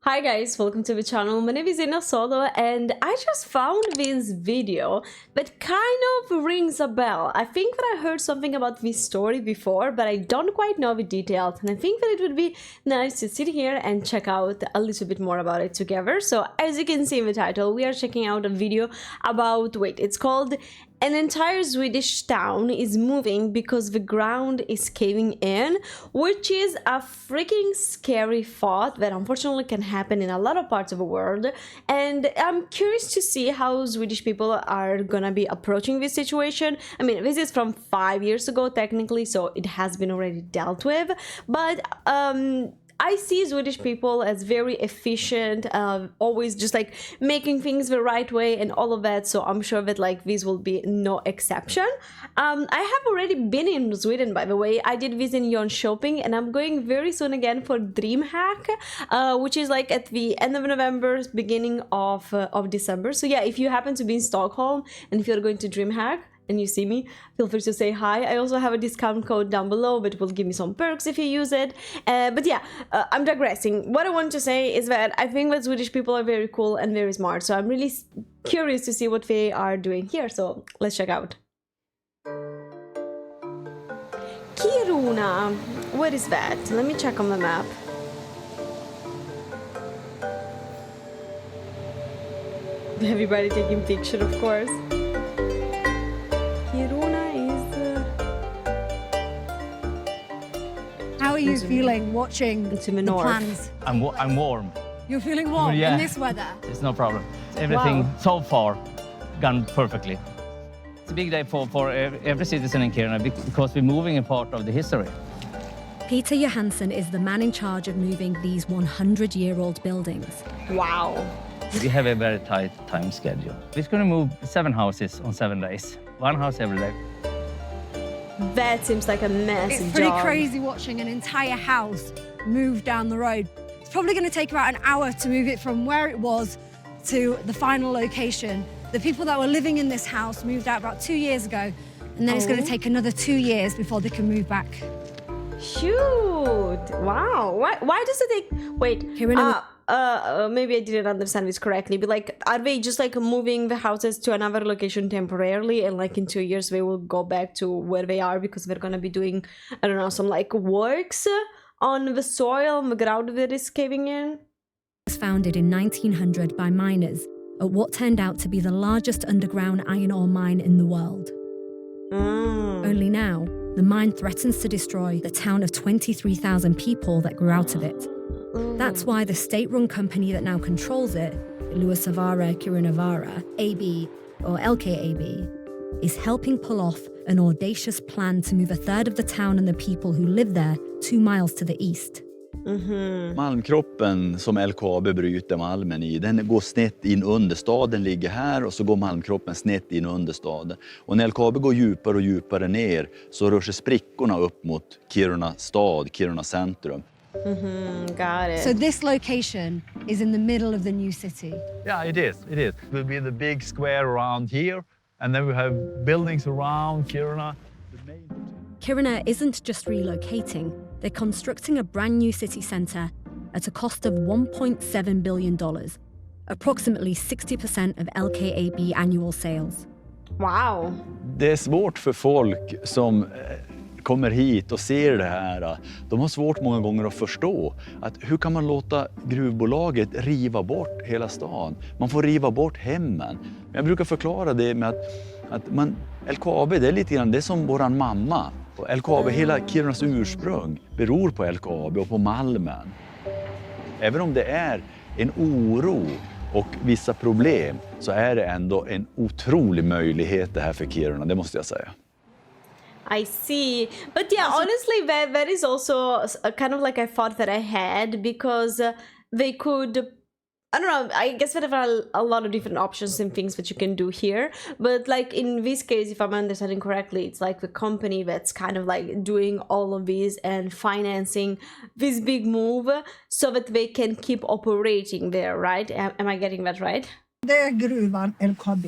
Hi guys, welcome to the channel. My name is Ina Solo and I just found this video that kind of rings a bell. I think that I heard something about this story before, but I don't quite know the details, and I think that it would be nice to sit here and check out a little bit more about it together. So as you can see in the title, we are checking out a video about, it's called an entire Swedish town is moving because the ground is caving in, which is a freaking scary thought that unfortunately can happen in a lot of parts of the world. And I'm curious to see how Swedish people are gonna be approaching this situation. I mean, this is from 5 years ago technically, so it has been already dealt with, but I see Swedish people as very efficient, always just like making things the right way and all of that, so I'm sure that like this will be no exception. I have already been in Sweden, by the way. I did this in Jönköping and I'm going very soon again for DreamHack, which is like at the end of November, beginning of December. So yeah, if you happen to be in Stockholm and if you're going to DreamHack and you see me, feel free to say hi. I also have a discount code down below that will give me some perks if you use it. But yeah, I'm digressing. What I want to say is that I think that Swedish people are very cool and very smart, so I'm really curious to see what they are doing here, so let's check out. Kiruna, what is that? Let me check on the map. Everybody taking picture, of course. Kiruna is... How are you feeling watching It's in the the north. plans? I'm warm. You're feeling warm Yeah. in this weather? It's no problem. Everything so far gone perfectly. It's a big day for every citizen in Kiruna because we're moving a part of the history. Peter Johansson is the man in charge of moving these 100-year-old buildings. Wow. We have a very tight time schedule. We're going to move 7 houses on 7 days. 1 house every day. That seems like a massive It's pretty job. crazy watching an entire house move down the road. It's probably going to take about an hour to move it from where it was to the final location. The people that were living in this house moved out about 2 years ago, and then it's going to take another 2 years before they can move back. Shoot! Wow. Why does it take... Wait. Kiruna- Maybe I didn't understand this correctly, but like, are they just like moving the houses to another location temporarily, and like in 2 years they will go back to where they are because they're gonna be doing, I don't know, some like works on the soil, on the ground that is caving in? It was founded in 1900 by miners at what turned out to be the largest underground iron ore mine in the world. Only now, the mine threatens to destroy the town of 23,000 people that grew out of it. That's why the state-run company that now controls it, Luossavaara Kirunavaara AB, or LKAB, is helping pull off an audacious plan to move a third of the town and the people who live there 2 miles to the east. Malmkroppen som LKAB bryter malmen i, den går snett in under staden, ligger här, och så går malmkroppen snett in under staden. Och när LKAB går djupare och djupare ner så rör sig sprickorna upp mot Kiruna stad, Kiruna centrum. Got it. So this location is in the middle of the new city. Yeah, it is. It will be the big square around here, and then we have buildings around Kiruna. Kiruna isn't just relocating, they're constructing a brand new city centre at a cost of $1.7 billion, approximately 60% of LKAB annual sales. Wow. Det är svårt för folk som kommer hit och ser det här. De har svårt många gånger att förstå att hur kan man låta gruvbolaget riva bort hela stan? Man får riva bort hemmen. Jag brukar förklara det med att LKAB, det är lite grann, det är som våran mamma. Och LKAB, hela Kirunas ursprung beror på LKAB och på malmen. Även om det är en oro och vissa problem, så är det ändå en otrolig möjlighet det här för Kiruna, det måste jag säga. I see. But yeah, honestly, that is also kind of like a thought that I had, because they could, I don't know, I guess there are a lot of different options and things that you can do here. But like in this case, if I'm understanding correctly, it's like the company that's kind of like doing all of this and financing this big move so that they can keep operating there, right? Am I getting that right? Det är gruvan LKAB.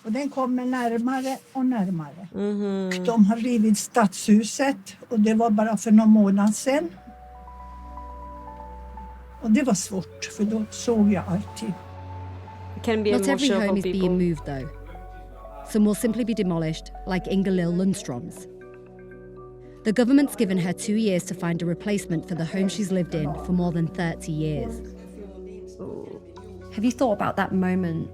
Och den kommer närmare och närmare. De har rivit stadshuset och det var bara för någon månad sedan. Och det var svårt, för då såg jag allting. It can be Not every emotional home for is people. being moved, though. Some will simply be demolished, like Inga-Lill Lundstrom's. The government's given her 2 years to find a replacement for the home she's lived in for more than 30 years. Have you thought about that moment,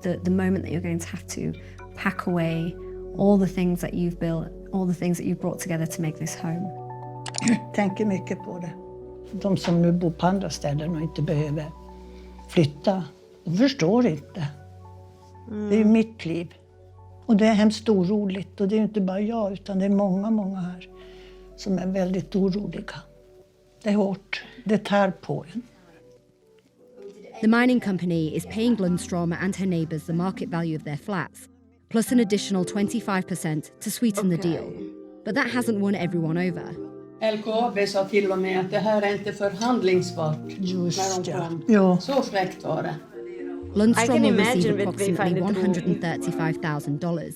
the moment that you're going to have to pack away all the things that you've built, all the things that you've brought together to make this home? Tänker mycket på det. De som nu bor på andra ställen och inte behöver flytta, de förstår inte. Det är ju mitt liv. Och det är hemskt oroligt. Och det är ju inte bara jag, utan det är många här som är väldigt oroliga. Det är hårt. Det tär på en. The mining company is paying Lundstrom and her neighbours the market value of their flats, plus an additional 25% to sweeten the deal. But that hasn't won everyone over. LKAB sa till och med att det här är inte förhandlingsbart Just när de kom. Ja. Så fräckt var det. I Lundstrom can will imagine receive that they approximately find it $135,000.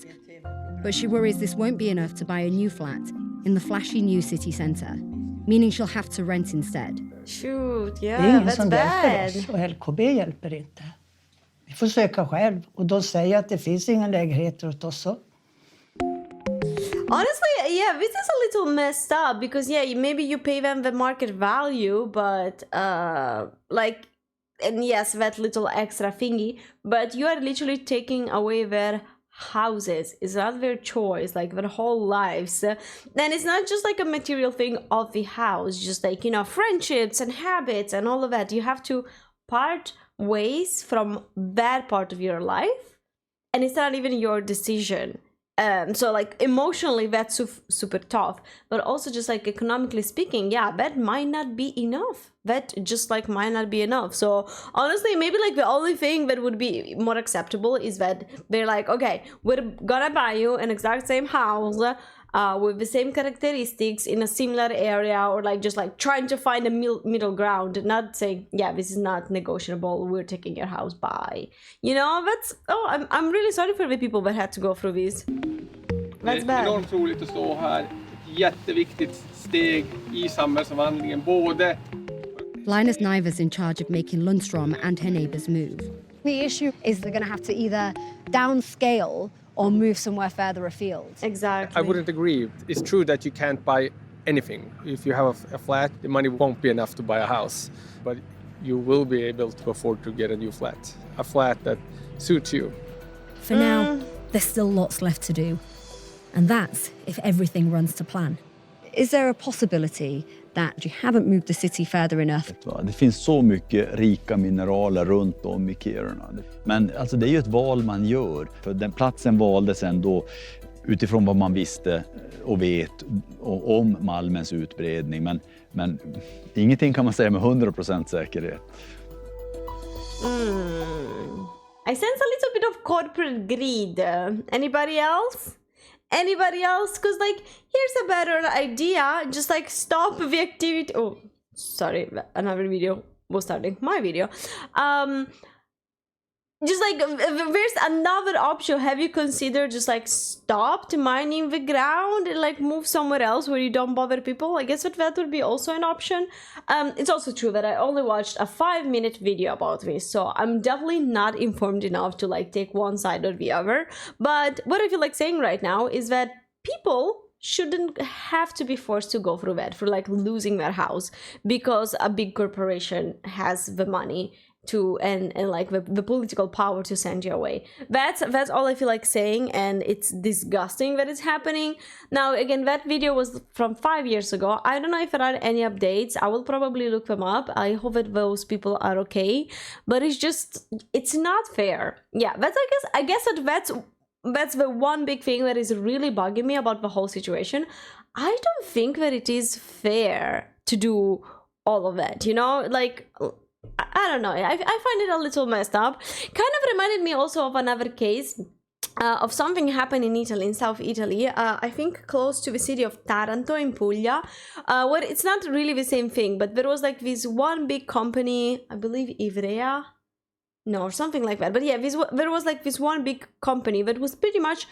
But she worries this won't be enough to buy a new flat in the flashy new city centre, meaning she'll have to rent instead. Shoot, Det är yeah, ingen that's som hjälper oss bad. och LKB hjälper inte. Vi får söka själv och de säger att det finns inga lägenheter åt oss. Honestly, yeah, this is a little messed up because maybe you pay them the market value, but and yes, that little extra thingy, but you are literally taking away their houses. It's not their choice, like their whole lives. And it's not just like a material thing of the house, just like, you know, friendships and habits and all of that. You have to part ways from that part of your life, and it's not even your decision. So like emotionally that's super tough, but also just like economically speaking, that might not be enough. That just like might not be enough. So honestly, maybe like the only thing that would be more acceptable is that they're like, okay, we're gonna buy you an exact same house with the same characteristics in a similar area, or like just like trying to find a middle ground, not saying, this is not negotiable, we're taking your house, bye. You know, that's, I'm really sorry for the people that had to go through this. That's Det är bad. enormt roligt att stå här. Ett jätteviktigt steg i samhällsomvandlingen, både. Linus Niver's in charge of making Lundstrom and her neighbours move. The issue is they're going to have to either downscale or move somewhere further afield. Exactly. I wouldn't agree. It's true that you can't buy anything. If you have a flat, the money won't be enough to buy a house. But you will be able to afford to get a new flat. A flat that suits you. For now, there's still lots left to do. And that's if everything runs to plan. Is there a possibility that you haven't moved the city further enough? Det finns så mycket rika mineraler runt om i Kiruna. Men alltså det är ju ett val man gör. För den platsen valdes ändå utifrån vad man visste och vet om Malmens utbredning. Men ingenting kan man säga med 100% säkerhet. I sense a little bit of corporate greed. Anybody else? Anybody else? Because like, here's a better idea. Just like stop the activity. Oh, sorry, another video was starting. My video. Just like, there's another option. Have you considered just like stopped mining the ground and like move somewhere else where you don't bother people? I guess that would be also an option. It's also true that I only watched a 5-minute video about this, so I'm definitely not informed enough to like take one side or the other. But what I feel like saying right now is that people shouldn't have to be forced to go through that, for like losing their house because a big corporation has the money to and like the political power to send you away. That's all I feel like saying, and it's disgusting that it's happening. Now again, that video was from 5 years ago. I don't know if there are any updates. I will probably look them up. I hope that those people are okay, but it's not fair. I guess that's the one big thing that is really bugging me about the whole situation. I don't think that it is fair to do all of that, you know, like I don't know. I find it a little messed up. Kind of reminded me also of another case of something happened in Italy, in South Italy. I think close to the city of Taranto in Puglia, where it's not really the same thing, but there was like this one big company, I believe Ivrea, no, or something like that. But yeah, there was like this one big company that was pretty much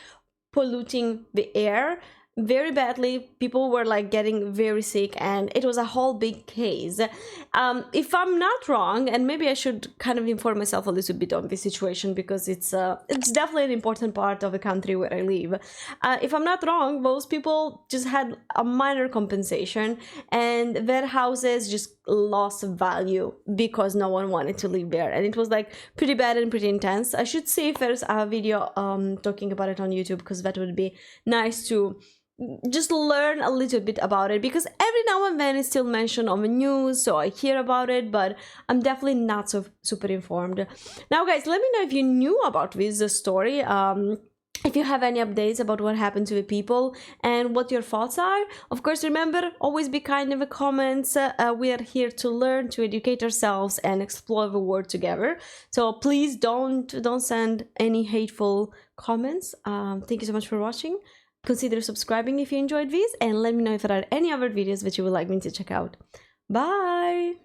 polluting the air. very badly. People were like getting very sick, and it was a whole big case. If I'm not wrong, and maybe I should kind of inform myself a little bit on this situation, because it's definitely an important part of the country where I live. If I'm not wrong, most people just had a minor compensation, and their houses just lost value because no one wanted to live there, and it was like pretty bad and pretty intense. I should see if there's a video talking about it on YouTube, because that would be nice to just learn a little bit about it, because every now and then it's still mentioned on the news, so I hear about it, but I'm definitely not so super informed. Now guys, let me know if you knew about this story, if you have any updates about what happened to the people and what your thoughts are. Of course, remember, always be kind in the comments. We are here to learn, to educate ourselves and explore the world together, so please don't send any hateful comments. Thank you so much for watching. Consider subscribing if you enjoyed this, and let me know if there are any other videos that you would like me to check out. Bye!